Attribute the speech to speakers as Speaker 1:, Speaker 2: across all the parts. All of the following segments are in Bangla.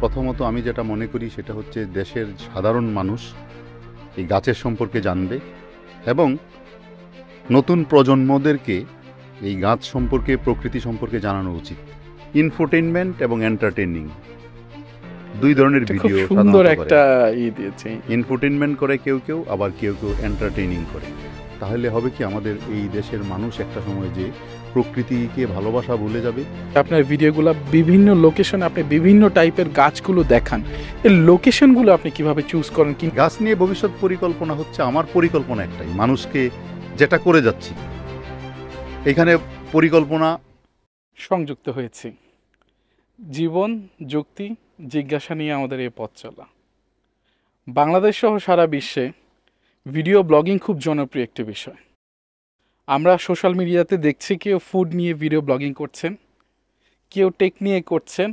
Speaker 1: প্রথমত আমি যেটা মনে করি সেটা হচ্ছে দেশের সাধারণ মানুষ এই গাছের সম্পর্কে জানবে এবং নতুন প্রজন্মদেরকে এই গাছ সম্পর্কে প্রকৃতি সম্পর্কে জানানো উচিত। ইনফোটেইনমেন্ট এবং এন্টারটেইনিং দুই ধরনের
Speaker 2: খুব
Speaker 1: ভিডিও
Speaker 2: সুন্দর একটা দিয়েছে।
Speaker 1: ইনফোটেইনমেন্ট করে কেউ কেউ, আবার কেউ কেউ এন্টারটেইনিং করে। তাহলে হবে কি, আমাদের এই দেশের মানুষ একটা সময় যে প্রকৃতিকে ভালোবাসা ভুলে যাবে।
Speaker 2: আপনার ভিডিওগুলো বিভিন্ন লোকেশন, আপনি বিভিন্ন টাইপের গাছগুলো দেখান, এই লোকেশনগুলো আপনি কিভাবে চুজ করেন? কি
Speaker 1: গাছ নিয়ে ভবিষ্যৎ পরিকল্পনা হচ্ছে, আমার পরিকল্পনা একটাই, মানুষকে যেটা করে যাচ্ছি এখানে পরিকল্পনা
Speaker 2: সংযুক্ত হয়েছে জীবন, যুক্তি, জিজ্ঞাসা নিয়ে আমাদের এই পথ চলা। বাংলাদেশ সহ সারা বিশ্বে ভিডিও ব্লগিং খুব জনপ্রিয় একটি বিষয়। আমরা সোশ্যাল মিডিয়াতে দেখছি কেউ ফুড নিয়ে ভিডিও ব্লগিং করছেন, কেউ টেক নিয়ে করছেন,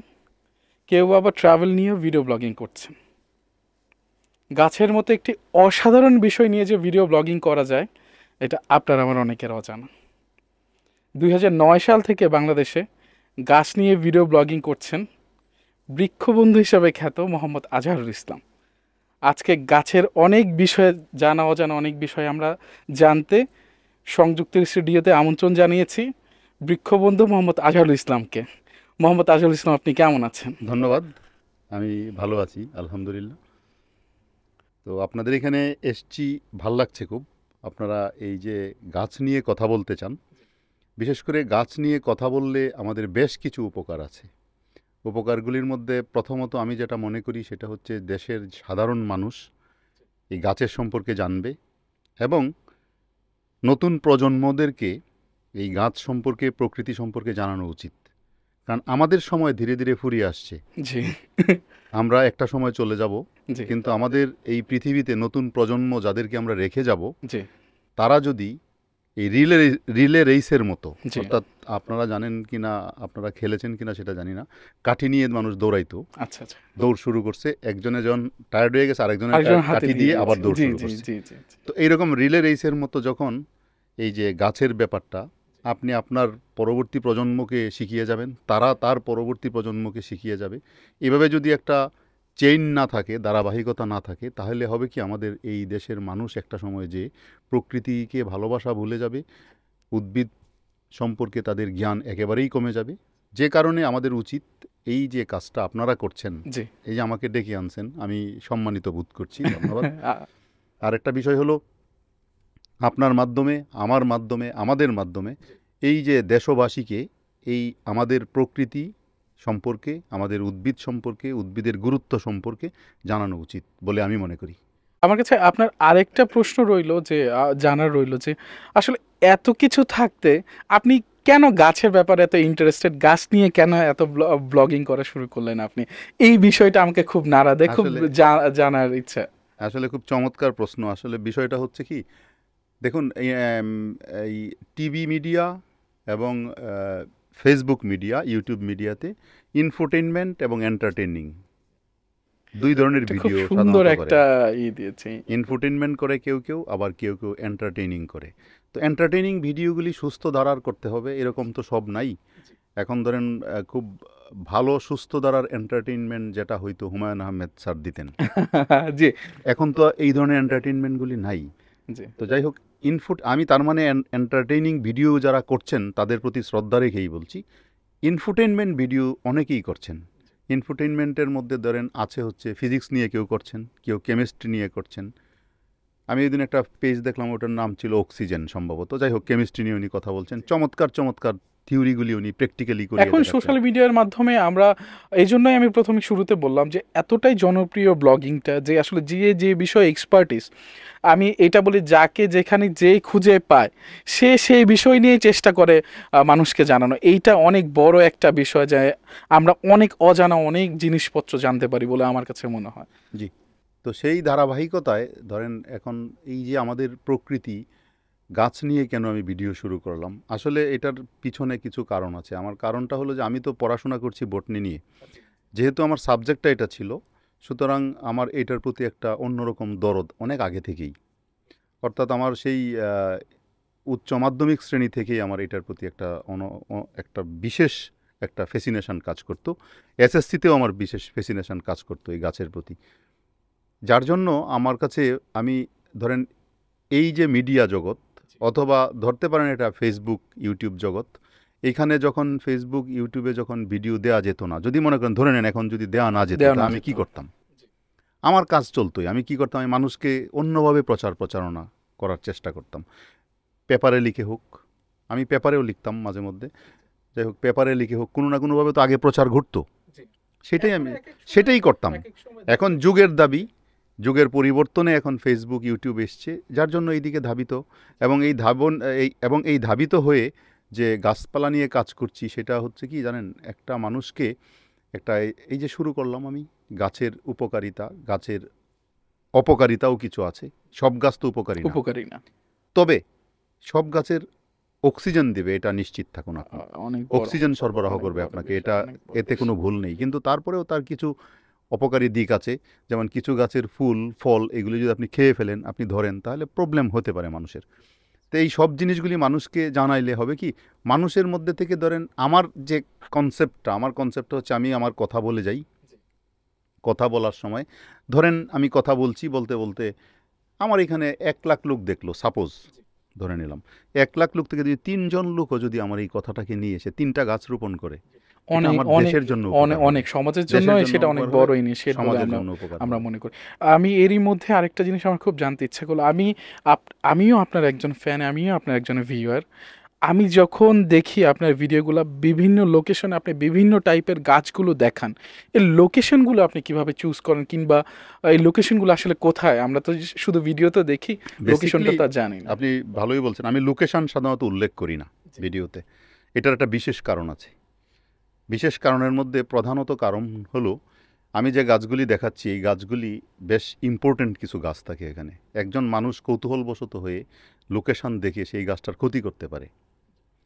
Speaker 2: কেউ আবার ট্রাভেল নিয়েও ভিডিও ব্লগিং করছেন। গাছের মতো একটি অসাধারণ বিষয় নিয়ে যে ভিডিও ব্লগিং করা যায়, এটা আপনার আমার অনেকের অজানা। 2009 সাল থেকে বাংলাদেশে গাছ নিয়ে ভিডিও ব্লগিং করছেন বৃক্ষবন্ধু হিসাবে খ্যাত মোহাম্মদ আজহারুল ইসলাম। আজকে গাছের অনেক বিষয়ে জানা অজানা অনেক বিষয় আমরা জানতে সংযুক্ত স্টুডিওতে আমন্ত্রণ জানিয়েছি বৃক্ষবন্ধু মোহাম্মদ আজহারুল ইসলামকে। মোহাম্মদ আজহারুল ইসলাম, আপনি কেমন আছেন?
Speaker 1: ধন্যবাদ, আমি ভালো আছি আলহামদুলিল্লাহ। তো আপনাদের এখানে এসছি, ভাল লাগছে খুব। আপনারা এই যে গাছ নিয়ে কথা বলতে চান, বিশেষ করে গাছ নিয়ে কথা বললে আমাদের বেশ কিছু উপকার আছে। উপকারগুলির মধ্যে প্রথমত আমি যেটা মনে করি সেটা হচ্ছে দেশের সাধারণ মানুষ এই গাছের সম্পর্কে জানবে এবং নতুন প্রজন্মদেরকে এই গাছ সম্পর্কে প্রকৃতি সম্পর্কে জানানো উচিত। কারণ আমাদের সময় ধীরে ধীরে ফুরিয়ে আসছে।
Speaker 2: জি,
Speaker 1: আমরা একটা সময় চলে যাব,
Speaker 2: জি,
Speaker 1: কিন্তু আমাদের এই পৃথিবীতে নতুন প্রজন্ম যাদেরকে আমরা রেখে যাব,
Speaker 2: জি,
Speaker 1: তারা যদি এই রিলে রেসের মতো,
Speaker 2: জি।
Speaker 1: অর্থাৎ আপনারা জানেন কিনা, আপনারা খেলেছেন কিনা সেটা জানি না, কাঠি নিয়ে মানুষ দৌড়াইতো,
Speaker 2: আচ্ছা, আচ্ছা।
Speaker 1: দৌড় শুরু করছে, একজনের যখন টায়ার্ড হয়ে গেছে আরেকজনের
Speaker 2: আরেকজন হাতে
Speaker 1: কাঠি দিয়ে আবার দৌড়
Speaker 2: জি,
Speaker 1: শুরু
Speaker 2: জি,
Speaker 1: করছে।
Speaker 2: জি, জি, জি।
Speaker 1: তো এইরকম রিলে রেসের মতো যখন এই যে গাছের ব্যাপারটা আপনি আপনার পরবর্তী প্রজন্মকে শিখিয়ে যাবেন, তারা তার পরবর্তী প্রজন্মকে শিখিয়ে যাবে, এভাবে যদি একটা চেইন না থাকে, ধারাবাহিকতা না থাকে, তাহলে হবে কি, আমাদের এই দেশের মানুষ একটা সময় যে প্রকৃতিকে ভালোবাসা ভুলে যাবে, উদ্ভিদ সম্পর্কে তাদের জ্ঞান একেবারেই কমে যাবে। যে কারণে আমাদের উচিত, এই যে কাজটা আপনারা করছেন,
Speaker 2: জি।
Speaker 1: এই যে আমাকে ডেকে আনছেন, আমি সম্মানিত বোধ করছি, ধন্যবাদ।
Speaker 2: আ-
Speaker 1: আর একটা বিষয় হলো, আপনার মাধ্যমে, আমার মাধ্যমে, আমাদের মাধ্যমে এই যে দেশবাসীকে এই আমাদের প্রকৃতি সম্পর্কে, আমাদের উদ্ভিদ সম্পর্কে, উদ্ভিদের গুরুত্ব সম্পর্কে জানানো উচিত বলে আমি মনে করি।
Speaker 2: আমার কাছে আপনার আরেকটা প্রশ্ন রইল, যে জানার রইল যে আসলে এত কিছু থাকতে আপনি কেন গাছের ব্যাপারে এত ইন্টারেস্টেড, গাছ নিয়ে কেন এত ব্লগিং করা শুরু করলেন আপনি? এই বিষয়টা আমাকে খুব নাড়া দেয়, খুব
Speaker 1: আসলে
Speaker 2: জানার ইচ্ছা।
Speaker 1: আসলে খুব চমৎকার প্রশ্ন। আসলে বিষয়টা হচ্ছে কি, দেখুন, এই টিভি মিডিয়া এবং ফেসবুক মিডিয়া, ইউটিউব মিডিয়াতে ইনফোটেইনমেন্ট এবং এন্টারটেইনিং দুই ধরনের
Speaker 2: এটা খুব
Speaker 1: ভিডিও
Speaker 2: সুন্দর
Speaker 1: সাধারণত করে।
Speaker 2: একটা দিয়েছে।
Speaker 1: ইনফোটেইনমেন্ট করে কেউ কেউ, আবার কেউ কেউ এন্টারটেইনিং করে। তো এন্টারটেইনিং ভিডিওগুলি সুস্থ ধারার করতে হবে এরকম তো সব নাই। এখন ধরেন খুব ভালো সুস্থ ধারার এন্টারটেইনমেন্ট যেটা হয়তো হুমায়ুন আহমেদ স্যার দিতেন,
Speaker 2: জি,
Speaker 1: এখন তো এই ধরনের এন্টারটেইনমেন্টগুলি নাই।
Speaker 2: জি।
Speaker 1: তো যাই হোক, আমি তার মানে এন্টারটেইনিং ভিডিও যারা করছেন তাদের প্রতি শ্রদ্ধা রেখেই বলছি, ইনফোটেইনমেন্ট ভিডিও অনেকেই করছেন। ইনফোটেইনমেন্টের মধ্যে ধরেন আছে হচ্ছে ফিজিক্স নিয়ে কেউ করছেন, কেউ কেমিস্ট্রি নিয়ে করছেন। আমি এদিন একটা পেজ দেখলাম, ওটার নাম ছিল অক্সিজেন সম্ভবত। যাই হোক, কেমিস্ট্রি নিয়ে উনি কথা বলছেন, চমৎকার চমৎকার থিওরিগুলি উনি প্র্যাকটিক্যালি করিয়ে
Speaker 2: এখন
Speaker 1: দেখাচ্ছেন।
Speaker 2: সোশ্যাল মিডিয়ার মাধ্যমে আমরা, এই জন্যই আমি প্রথমে শুরুতে বললাম যে এতটাই জনপ্রিয় ব্লগিংটা, যে আসলে যে বিষয়ে এক্সপার্টিস, আমি এটা বলি, যাকে যেখানে যে খুঁজে পায় সে সেই বিষয় নিয়ে চেষ্টা করে মানুষকে জানানো। এইটা অনেক বড় একটা বিষয়, যে আমরা অনেক অজানা অনেক জিনিসপত্র জানতে পারি বলে আমার কাছে মনে হয়।
Speaker 1: জি। তো সেই ধারাবাহিকতায় ধরেন এখন এই যে আমাদের প্রকৃতি, গাছ নিয়ে কেন আমি ভিডিও শুরু করলাম, আসলে এটার পিছনে কিছু কারণ আছে। আমার কারণটা হলো যে আমি তো পড়াশোনা করছি বটনি নিয়ে, যেহেতু আমার সাবজেক্টটা এটা ছিল, সুতরাং আমার এটার প্রতি একটা অন্যরকম দরদ অনেক আগে থেকেই। অর্থাৎ আমার সেই উচ্চ মাধ্যমিক শ্রেণী থেকেই আমার এটার প্রতি একটা একটা বিশেষ একটা ফ্যাসিনেশন কাজ করতো। এসএসসিতেও আমার বিশেষ ফ্যাসিনেশন কাজ করতো এই গাছের প্রতি, যার জন্য আমার কাছে আমি ধরেন এই যে মিডিয়া জগৎ অথবা ধরতে পারেন এটা ফেসবুক ইউটিউব জগৎ, এইখানে যখন ফেসবুক ইউটিউবে যখন ভিডিও দেওয়া যেত না, যদি মনে করেন ধরে নেন এখন যদি দেওয়া না যেত,
Speaker 2: দেওয়া না
Speaker 1: তা আমি
Speaker 2: যেত।
Speaker 1: কি করতাম? আমার কাজ চলতোই। আমি কি করতাম? আমি মানুষকে অন্যভাবে প্রচারণা করার চেষ্টা করতাম। পেপারে লিখে হোক, আমি পেপারেও লিখতাম মাঝে মধ্যে, যাই হোক পেপারে লিখে হোক, কোনো না কোনোভাবে তো আগে প্রচার ঘটতো, সেটাই করতাম। এখন যুগের দাবি, যুগের পরিবর্তনে এখন ফেসবুক ইউটিউব এসছে, যার জন্য এইদিকে ধাবিত, এবং এই ধাবিত হয়ে যে গাছপালা নিয়ে কাজ করছি, সেটা হচ্ছে কি জানেন, একটা মানুষকে একটা এই যে শুরু করলাম আমি, গাছের উপকারিতা, গাছের অপকারিতাও কিছু আছে, সব গাছ তো উপকারী না, তবে সব গাছের অক্সিজেন দেবে এটা নিশ্চিত থাকুন আপনি,
Speaker 2: অনেক বড়,
Speaker 1: অক্সিজেন সরবরাহ
Speaker 2: অনেক
Speaker 1: করবে
Speaker 2: বড়
Speaker 1: আপনাকে,
Speaker 2: বিষয়,
Speaker 1: এটা
Speaker 2: অনেক বড়
Speaker 1: এতে কোনো
Speaker 2: বিষয়।
Speaker 1: ভুল নেই। কিন্তু তারপরেও তার কিছু অপকারী দিক আছে, যেমন কিছু গাছের ফুল ফল এগুলি যদি আপনি খেয়ে ফেলেন, আপনি ধরেন, তাহলে প্রবলেম হতে পারে মানুষের। তো এই সব জিনিসগুলি মানুষকে জানাইলে হবে কি, মানুষের মধ্যে থেকে ধরেন আমার কনসেপ্টটা হচ্ছে, আমি আমার কথা বলে যাই, কথা বলার সময় ধরেন আমি কথা বলছি, বলতে বলতে আমার এখানে 1,00,000 লোক দেখলো, সাপোজ ধরে নিলাম, 1,00,000 লোক থেকে যদি 3 জন লোকও যদি আমার এই কথাটাকে নিয়ে এসে 3টা গাছ রোপণ করে, এটা
Speaker 2: অনেক
Speaker 1: আমার
Speaker 2: অনেক
Speaker 1: দেশের জন্য
Speaker 2: অনেক
Speaker 1: উপকার হবে,
Speaker 2: অনেক সমাজের জন্য
Speaker 1: দেশের জন্য
Speaker 2: সেটা অনেক
Speaker 1: উপকার হবে,
Speaker 2: বড় ইনিশিয়েট বলে
Speaker 1: সমাজের
Speaker 2: আমরা
Speaker 1: জন্য উপকার
Speaker 2: আমরা
Speaker 1: হবে।
Speaker 2: মনে করি। আমি এরই মধ্যে আরেকটা জিনিস আমার খুব জানতে ইচ্ছা করলো। আমিও আপনার একজন ফ্যান, আমিও আপনার একজন ভিউয়ার। আমি যখন দেখি আপনার ভিডিওগুলো, বিভিন্ন লোকেশনে আপনি বিভিন্ন টাইপের গাছগুলো দেখান, এই লোকেশনগুলো আপনি কিভাবে চুজ করেন, কিংবা এই লোকেশনগুলো আসলে কোথায়? আমরা তো শুধু ভিডিওতে দেখি, লোকেশনটা
Speaker 1: বেসিক্যালি
Speaker 2: তো আর জানি না।
Speaker 1: আপনি ভালোই বলছেন, আমি লোকেশন সাধারণত উল্লেখ করি না ভিডিওতে, এটার একটা বিশেষ কারণ আছে। বিশেষ কারণের মধ্যে প্রধানত কারণ হলো, আমি যে গাছগুলি দেখাচ্ছি এই গাছগুলি বেশ ইম্পর্ট্যান্ট কিছু গাছ থাকে এখানে, একজন মানুষ কৌতূহলবশত হয়ে লোকেশন দেখে সেই গাছটার ক্ষতি করতে পারে,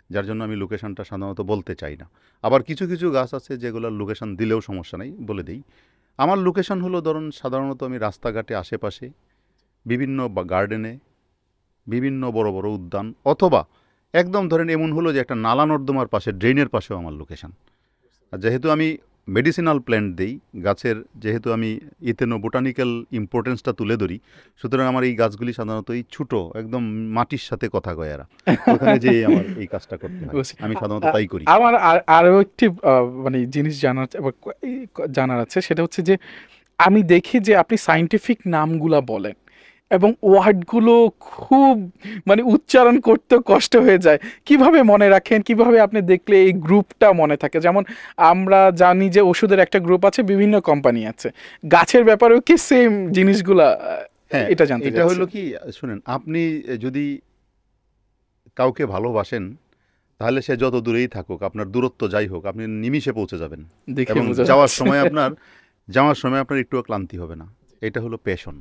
Speaker 1: যার জন্য আমি লোকেশনটা সাধারণত বলতে চাই না। আবার কিছু কিছু গাছ আছে যেগুলোর লোকেশন দিলেও সমস্যা নেই, বলে দিই। আমার লোকেশন হলো, ধরুন সাধারণত আমি রাস্তাঘাটে আশেপাশে, বিভিন্ন গার্ডেনে, বিভিন্ন বড় বড় উদ্যান, অথবা একদম ধরেন এমন হলো যে একটা নালা নর্দমার পাশে, ড্রেনের পাশেও আমার লোকেশন। আর যেহেতু আমি মেডিসিনাল প্ল্যান্ট দেই গাছের, যেহেতু আমি ইথেনো বোটানিক্যাল ইম্পর্টেন্সটা তুলে ধরি, সুতরাং আমার এই গাছগুলি সাধারণত এই ছোটো একদম মাটির সাথে কথা কয় এরা, ওখানে যেয়ে আমার এই কাজটা করতে হয়,
Speaker 2: বুঝছি।
Speaker 1: আমি সাধারণত তাই করি।
Speaker 2: আমার আরও একটি মানে জিনিস জানার আছে, সেটা হচ্ছে যে আমি দেখি যে আপনি সায়েন্টিফিক নামগুলা বলেন এবং ওয়ার্ডগুলো খুব, মানে উচ্চারণ করতে কষ্ট হয়ে যায়। কিভাবে মনে রাখেন? কিভাবে আপনি দেখলে এই গ্রুপটা মনে থাকে? যেমন আমরা জানি যে ওষুধের একটা গ্রুপ আছে, বিভিন্ন কোম্পানি আছে। গাছের ব্যাপারেও কি সেম জিনিসগুলা?
Speaker 1: হ্যাঁ,
Speaker 2: এটা জানতে
Speaker 1: এটা
Speaker 2: চাচ্ছি।
Speaker 1: হলো কি, শুনেন, আপনি যদি কাউকে ভালোবাসেন, তাহলে সে যত দূরেই থাকুক, আপনার দূরত্ব যাই হোক, আপনি নিমিষে পৌঁছে যাবেন,
Speaker 2: দেখে
Speaker 1: এবং
Speaker 2: বোঝা
Speaker 1: যাওয়ার
Speaker 2: যাচ্ছে।
Speaker 1: সময় আপনার একটুও ক্লান্তি হবে না। এটা হলো প্যাশন।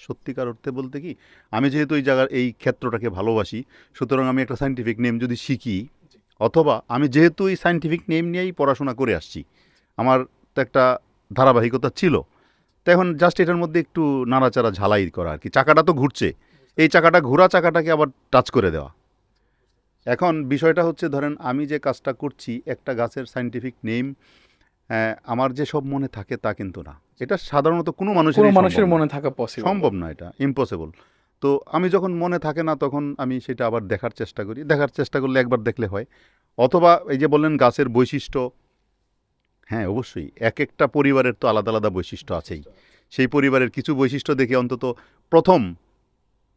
Speaker 1: সত্যিকার অর্থে বলতে কি, আমি যেহেতু এই ক্ষেত্রটাকে ভালোবাসি, সুতরাং আমি একটা সায়েন্টিফিক নেম যদি শিখি, অথবা আমি যেহেতু এই সায়েন্টিফিক নেম নিয়েই পড়াশোনা করে আসছি, আমার তো একটা ধারাবাহিকতা ছিল, তো এখন জাস্ট এটার মধ্যে একটু নাড়াচাড়া ঝালাই করা আর কি, চাকাটা তো ঘুরছে, এই ঘোরা চাকাটাকে আবার টাচ করে দেওয়া। এখন বিষয়টা হচ্ছে, ধরেন আমি যে কাজটা করছি, একটা গাছের সায়েন্টিফিক নেম আমার যে সব মনে থাকে তা কিন্তু না, এটা সাধারণত কোনো
Speaker 2: কোনো
Speaker 1: মানুষের
Speaker 2: মানুষের মনে থাকা পসিবল
Speaker 1: সম্ভব না, এটা ইম্পসিবল। তো আমি যখন মনে থাকে না, তখন আমি সেটা আবার দেখার চেষ্টা করলে একবার দেখলে হয়। অথবা এই যে বললেন গাছের বৈশিষ্ট্য, হ্যাঁ অবশ্যই এক একটা পরিবারের তো আলাদা আলাদা বৈশিষ্ট্য আছেই, সেই পরিবারের কিছু বৈশিষ্ট্য দেখে অন্তত প্রথম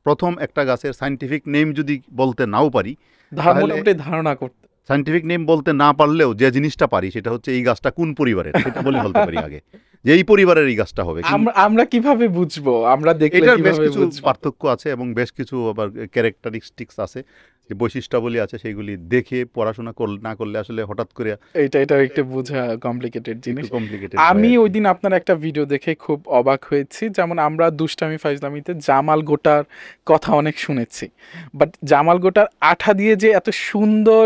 Speaker 1: প্রথম একটা গাছের সায়েন্টিফিক নেম যদি বলতে নাও পারি, তাহলে
Speaker 2: মোটামুটি ধারণা করতে।
Speaker 1: সায়েন্টিফিক নেম বলতে না পারলেও যে জিনিসটা পারি, সেটা হচ্ছে এই গাছটা কোন পরিবারের, সেটা বলে ফেলতে পারি আগে, যে এই পরিবারের এই গাছটা হবে।
Speaker 2: আমরা কিভাবে বুঝবো? আমরা দেখলে
Speaker 1: এটার বেশ
Speaker 2: কিভাবে
Speaker 1: কিছু
Speaker 2: বুঝবো?
Speaker 1: পার্থক্য আছে, এবং বেশ কিছু আবার ক্যারেক্টারিস্টিক্স আছে, যে বৈশিষ্ট্যাবলী আছে, সেইগুলি দেখে পড়াশোনা না করলে আসলে হঠাৎ করে
Speaker 2: এটা একটু বোঝা কমপ্লিকেটেড
Speaker 1: একটু
Speaker 2: জিনিস।
Speaker 1: কমপ্লিকেটেড
Speaker 2: আমি
Speaker 1: হয় আর
Speaker 2: ওই
Speaker 1: কি।
Speaker 2: দিন আপনার একটা ভিডিও দেখে খুব অবাক হয়েছি। যেমন আমরা দুষ্টামি ফাইজলামিতে জামাল গোটার কথা অনেক শুনেছি, বাট জামাল গোটার আঠা দিয়ে যে এত সুন্দর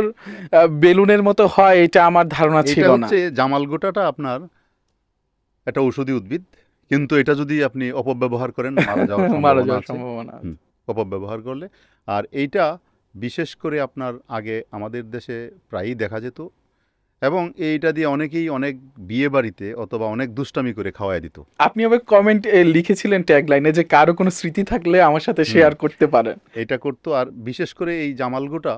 Speaker 2: বেলুনের মতো হয়, এটা আমার ধারণা
Speaker 1: এটা
Speaker 2: ছিল না।
Speaker 1: হচ্ছে জামাল গোটাটা আপনার একটা ঔষধি উদ্ভিদ, কিন্তু এটা যদি আপনি অপব্যবহার করেন, মারা যাওয়ার
Speaker 2: মারা
Speaker 1: সম্ভাবনা
Speaker 2: যাওয়ার
Speaker 1: আছে।
Speaker 2: সম্ভাবনা আছে।
Speaker 1: অপব্যবহার করলে। আর এইটা বিশেষ করে আপনার আগে আমাদের দেশে প্রায়ই দেখা যেত, এবং এইটা দিয়ে অনেকেই অনেক বিয়ে বাড়িতে অথবা অনেক দুষ্টামি করে খাওয়াই দিত।
Speaker 2: আপনি আবার কমেন্ট লিখেছিলেন ট্যাগলাইনে যে কারো কোনো স্মৃতি থাকলে আমার সাথে
Speaker 1: হুম।
Speaker 2: শেয়ার করতে পারেন।
Speaker 1: এটা করতো। আর বিশেষ করে এই জামালগোটা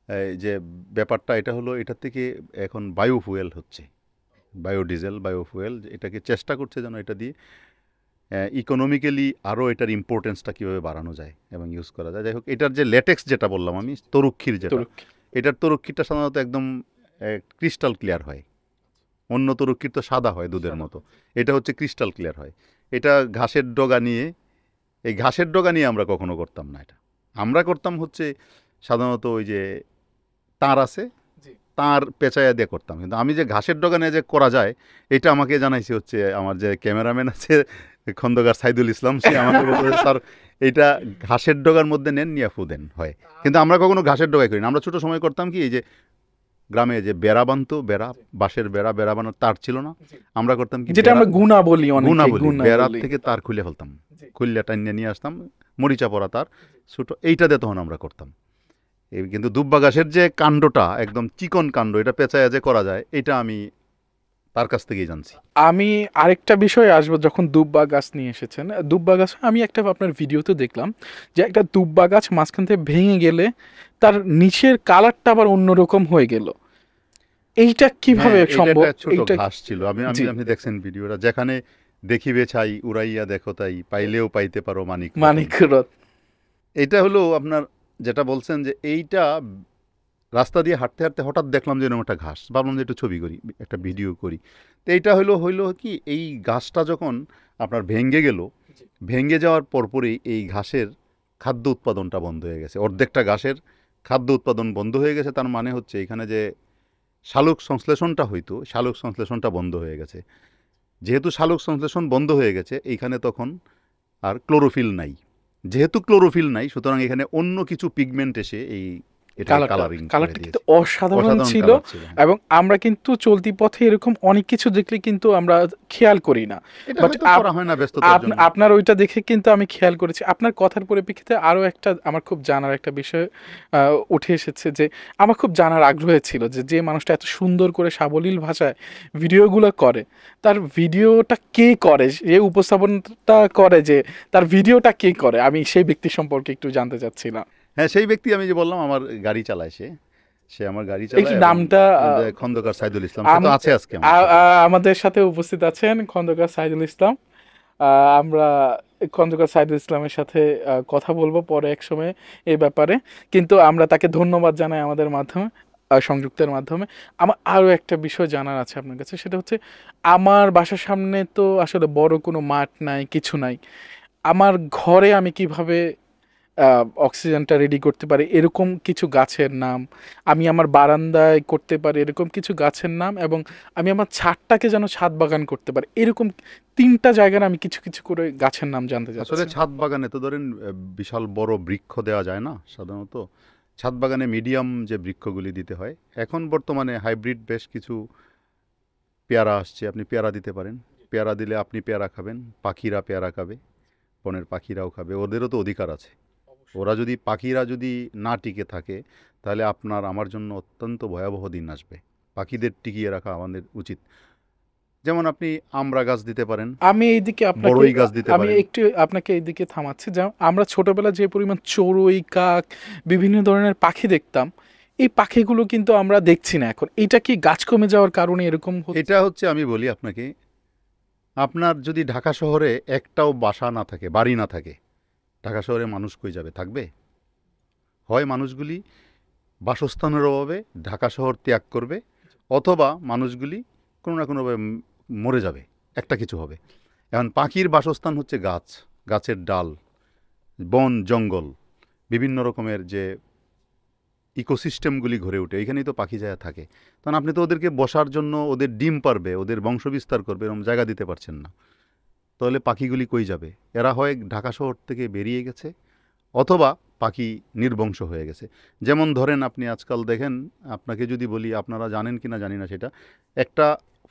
Speaker 1: এই যে ব্যাপারটা, এটা হলো এটার থেকে এখন বায়োফুয়েল হচ্ছে, বায়োডিজেল, বায়োফুয়েল, এটাকে চেষ্টা করছে যেন এটা দিয়ে ইকোনমিক্যালি আরও এটার ইম্পর্টেন্সটা কীভাবে বাড়ানো যায় এবং ইউজ করা যায়। যাই হোক, এটার যে ল্যাটেক্স যেটা বললাম আমি, তরুক্ষীর যেটা,
Speaker 2: তুরস্ক।
Speaker 1: এটার তরুক্ষীরটা সাধারণত একদম ক্রিস্টাল ক্লিয়ার হয়। অন্য তরুক্ষীর তো সাদা হয় দুধের মতো, এটা হচ্ছে ক্রিস্টাল ক্লিয়ার হয়। এটা ঘাসের ডগা নিয়ে, এই ঘাসের ডগা নিয়ে আমরা কখনো করতাম না। এটা আমরা করতাম হচ্ছে সাধারণত ওই যে তার আছে,
Speaker 2: জি।
Speaker 1: তার পেঁচাইয়া দিয়ে করতাম। কিন্তু আমি যে ঘাসের ডগা নিয়ে যে করা যায়, এটা আমাকে জানাইছে হচ্ছে আমার যে ক্যামেরাম্যান আছে খন্দকার সাইদুল ইসলাম, সে আমাকে বলতে, স্যার এইটা ঘাসের ডগার মধ্যে নেন, নিয়ে ফু দেন হয়। কিন্তু আমরা কখনো ঘাসের ডগায় করি না। আমরা ছোটো সময় করতাম কি, এই যে গ্রামে যে বেড়া বানতো, বেড়া, বাঁশের বেড়া, বেড়া বানার তার ছিল না, আমরা করতাম কি,
Speaker 2: যেটা আমরা গুণা বলি, অনেকে
Speaker 1: গুণা বলি,
Speaker 2: গুণা
Speaker 1: বেড়ার
Speaker 2: বলি।
Speaker 1: থেকে তার খুলে ফেলতাম, খুললে টাইনে নিয়ে আসতাম, মরিচা পড়া তার ছোটো, এইটা দিয়ে তখন আমরা করতাম। এই কিন্তু দুব্বা গাছের যে কাণ্ডটা একদম চিকন কাণ্ড, এটা পেঁচায়া যে করা যায়, এটা আমি তার কাছ থেকেই জানছি।
Speaker 2: আমি আরেকটা বিষয়ে আসবো, যখন দুব্বা গাছ নিয়ে এসেছেন, দুব্বা গাছ আমি একটা আপনার ভিডিওতে দেখলাম যে একটা দুব্বা গাছ মাঝখান থেকে ভেঙে গেলে তার নিচের কালারটা আবার অন্যরকম হয়ে গেল। এইটা কিভাবে
Speaker 1: হ্যাঁ, এটা
Speaker 2: সম্ভব?
Speaker 1: একটা ছোট
Speaker 2: এইটা
Speaker 1: ঘাস ছিল। আমি আমি
Speaker 2: জি।
Speaker 1: আপনি দেখছেন ভিডিওটা, যেখানে দেখিবে ছাই উড়াইয়া দেখো তাই, পাইলেও পাইতে পারো মানিক রতন।
Speaker 2: মানিক রত।
Speaker 1: এটা হলো আপনার যেটা বলছেন যে এইটা রাস্তা দিয়ে হাঁটতে হাঁটতে হঠাৎ দেখলাম যে এরকম একটা ঘাস, ভাবলাম যে একটু ছবি করি, একটা ভিডিও করি। তো এইটা হইলো কি, এই ঘাসটা যখন আপনার ভেঙে গেল, ভেঙে যাওয়ার পরপরই এই ঘাসের খাদ্য উৎপাদনটা বন্ধ হয়ে গেছে। অর্ধেকটা ঘাসের খাদ্য উৎপাদন বন্ধ হয়ে গেছে। তার মানে হচ্ছে এখানে যে শালক সংশ্লেষণটা হইতো, শালক সংশ্লেষণটা বন্ধ হয়ে গেছে। যেহেতু শালক সংশ্লেষণ বন্ধ হয়ে গেছে, এইখানে তখন আর ক্লোরোফিল নাই। যেহেতু ক্লোরোফিল নাই, সুতরাং এখানে অন্য কিছু পিগমেন্ট এসে এই এটা কালারিং করে
Speaker 2: কালারটা কিন্তু
Speaker 1: দিয়েছে।
Speaker 2: অসাধারণ
Speaker 1: অসাধারণ
Speaker 2: ছিল।
Speaker 1: কালার ছিল, হ্যাঁ।
Speaker 2: এবং আমরা কিন্তু চলতি পথে এরকম অনেক কিছু দেখলে কিন্তু আমরা খেয়াল করি না,
Speaker 1: এটা
Speaker 2: বাট
Speaker 1: হয়তো করা হয় না ব্যস্ততার জন্য।
Speaker 2: আপনার ওইটা দেখে কিন্তু আমি খেয়াল করেছি। আপনার কথার পরিপ্রেক্ষিতে আরও একটা আমার খুব জানার একটা বিষয় উঠে এসেছে, যে আমার খুব জানার আগ্রহ ছিল যে যে মানুষটা এত সুন্দর করে সাবলীল ভাষায় ভিডিওগুলো করে, তার ভিডিওটা কে করে, যে উপস্থাপনটা করে, যে তার ভিডিওটা কে করে, আমি সেই ব্যক্তি সম্পর্কে একটু জানতে চাচ্ছিলাম।
Speaker 1: হ্যাঁ, সেই ব্যক্তি আমি যে বললাম, আমার গাড়ি চালায়, সে আমার গাড়ি
Speaker 2: একটু
Speaker 1: চালায়। এবং
Speaker 2: নামটা
Speaker 1: খন্দকার সাইদুল ইসলাম, সে তো আছে আজকে আমার সাথে।
Speaker 2: আমাদের সাথে উপস্থিত আছেন খন্দকার সাইদুল ইসলাম। আমরা খন্দকার সাইদুল ইসলামের সাথে কথা বলবো পরে এক সময় এই ব্যাপারে, কিন্তু আমরা তাকে ধন্যবাদ জানাই আমাদের মাধ্যমে, সংযুক্তের মাধ্যমে। আমার আরও একটা বিষয় জানার আছে আপনার কাছে, সেটা হচ্ছে আমার বাসার সামনে তো আসলে বড় কোনো মাঠ নাই, কিছু নাই। আমার ঘরে আমি কিভাবে অক্সিজেনটা রেডি করতে পারি এরকম কিছু গাছের নাম, আমি আমার বারান্দায় করতে পারি এরকম কিছু গাছের নাম, এবং আমি আমার ছাদটাকে যেন ছাদ বাগান করতে পারি, এরকম তিনটা জায়গার আমি কিছু কিছু করে গাছের নাম জানতে
Speaker 1: আসলে
Speaker 2: চাচ্ছি।
Speaker 1: ছাদ বাগানে তো ধরেন বিশাল বড় বৃক্ষ দেওয়া যায় না সাধারণত। ছাদ বাগানে মিডিয়াম যে বৃক্ষগুলি দিতে হয়। এখন বর্তমানে হাইব্রিড বেশ কিছু পেয়ারা আসছে, আপনি পেয়ারা দিতে পারেন। পেয়ারা দিলে আপনি পেয়ারা খাবেন, পাখিরা পেয়ারা খাবে, বনের পাখিরাও খাবে, ওদেরও তো অধিকার আছে। ওরা যদি, পাখিরা যদি না টিকে থাকে, তাহলে আপনার আমার জন্য অত্যন্ত ভয়াবহ দিন আসবে। পাখিদের টিকিয়ে রাখা আমাদের উচিত। যেমন আপনি আমড়া গাছ দিতে পারেন,
Speaker 2: আমি এইদিকে আপনাকে
Speaker 1: বড়ই গাছ দিতে
Speaker 2: আমি
Speaker 1: পারেন।
Speaker 2: একটু আপনাকে এইদিকে থামাচ্ছি, যেমন আমরা ছোটবেলা যে পরিমাণ চড়ুই, কাক, বিভিন্ন ধরনের পাখি দেখতাম, এই পাখিগুলো কিন্তু আমরা দেখছি না এখন। এটা কি গাছ কমে যাওয়ার কারণে এরকম হচ্ছে?
Speaker 1: এটা হচ্ছে, আমি বলি আপনাকে, আপনার যদি ঢাকা শহরে একটাও বাসা না থাকে, বাড়ি না থাকে, ঢাকা শহরে মানুষ কই যাবে, থাকবে? হয় মানুষগুলি বাসস্থানের অভাবে ঢাকা শহর ত্যাগ করবে, অথবা মানুষগুলি কোনো না কোনোভাবে মরে যাবে, একটা কিছু হবে। এখন পাখির বাসস্থান হচ্ছে গাছ, গাছের ডাল, বন জঙ্গল, বিভিন্ন রকমের যে ইকোসিস্টেমগুলি গড়ে ওঠে, এইখানেই তো পাখি যায় থাকে। তখন আপনি তো ওদেরকে বসার জন্য, ওদের ডিম পারবে, ওদের বংশবিস্তার করবে, এরকম জায়গা দিতে পারছেন না। তাহলে পাখিগুলি কই যাবে? এরা হয় ঢাকা শহর থেকে বেরিয়ে গেছে, অথবা পাখি নির্বংশ হয়ে গেছে। যেমন ধরেন, আপনি আজকাল দেখেন, আপনাকে যদি বলি, আপনারা জানেন কি না জানি না, সেটা একটা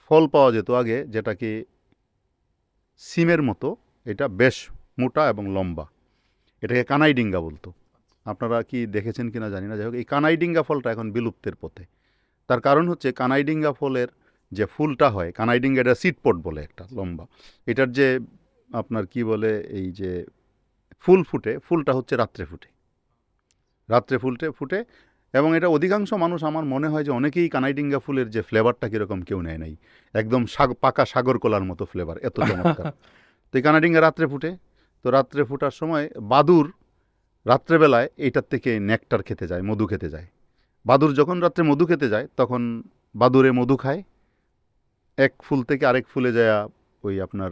Speaker 1: ফল পাওয়া যেত আগে, যেটাকে সিমের মতো, এটা বেশ মোটা এবং লম্বা, এটাকে কানাইডিঙ্গা বলতো। আপনারা কি দেখেছেন কিনা জানি না। যাই হোক, এই কানাইডিঙ্গা ফলটা এখন বিলুপ্তের পথে। তার কারণ হচ্ছে কানাইডিঙ্গা ফলের যে ফুলটা হয়, কানাইডিঙ্গা এটা সিডপট বলে একটা লম্বা, এটার যে আপনার কি বলে এই যে ফুল ফুটে, ফুলটা হচ্ছে রাত্রে ফুটে, রাত্রে ফুলটে ফুটে। এবং এটা অধিকাংশ মানুষ, আমার মনে হয় যে অনেকেই কানাইডিঙ্গা ফুলের যে ফ্লেভারটা কীরকম কেউ নেয় নাই, একদম পাকা সাগর কলার মতো ফ্লেভার, এত চমৎকার। তো এই কানাডিঙ্গা রাত্রে ফুটে, তো রাত্রে ফুটার সময় বাদুর রাত্রেবেলায় এইটার থেকে নেকটার খেতে যায়, মধু খেতে যায়। বাদুর যখন রাত্রে মধু খেতে যায় তখন বাদুরে মধু খায়, এক ফুল থেকে আরেক ফুলে যায়, ওই আপনার